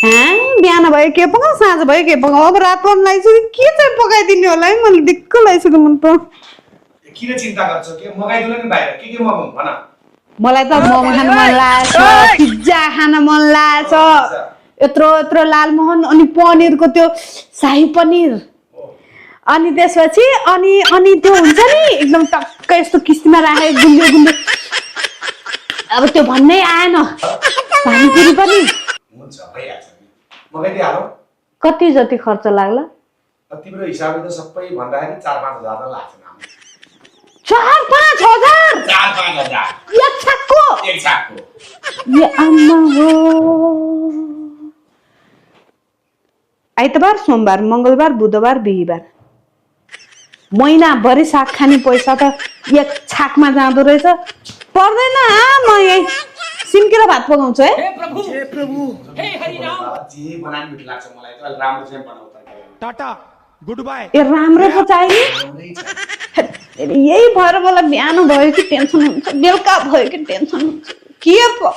बिहान भयो के पकाऊ साँझ भयो के पकाऊ अब रात पर्न लागिसक्यो के चाहिँ पकाइदिने होला है मलाई दिक्क लागिसक्यो मन त किन चिन्ता गर्छौ के मगाइदिनु नि बाहिर के मगाउँ भन मलाई त मोमो खान मन लागेछ पिज्जा खान मन लागेछ यत्रो लालमोहन अनि पनिरको त्यो शाही पनिर अनि त्यसपछि अनि त्यो हुन्छ नि एकदम टक्क यस्तो किस्तीमा राखेको गुलियो अब त्यो भन्नै आएन पानीपुरी पनि हुन्छ भइहाल्छ नि मगाइदिहालौ कति जति खर्च लाग्ला तिम्रो हिसाबले त सबै भन्दाखेरि 4-5 हजार त लाग्छ 4-5 हजार 4-5 हजार एक छाकको ये अम्मा हो आइतबार सोमबार मंगलबार बुधबार बिहीबार महिनाभरि साग खाने पैसा त एक छाकमा जाँदो रहेछ पर्दैन म यही सिन्केर भात पकाउँछु है हे प्रभु हे हरि राम जे बनानी मिठो लाग्छ मलाई त अलि राम्रो चाहिँ बनाउ त टाटा गुड बाय ए राम्रो पो चाहियो यही भएर मलाई बिहान भयो कि टेन्सन हुन्छ बेलुका भयो कि टेन्सन हुन्छ के पो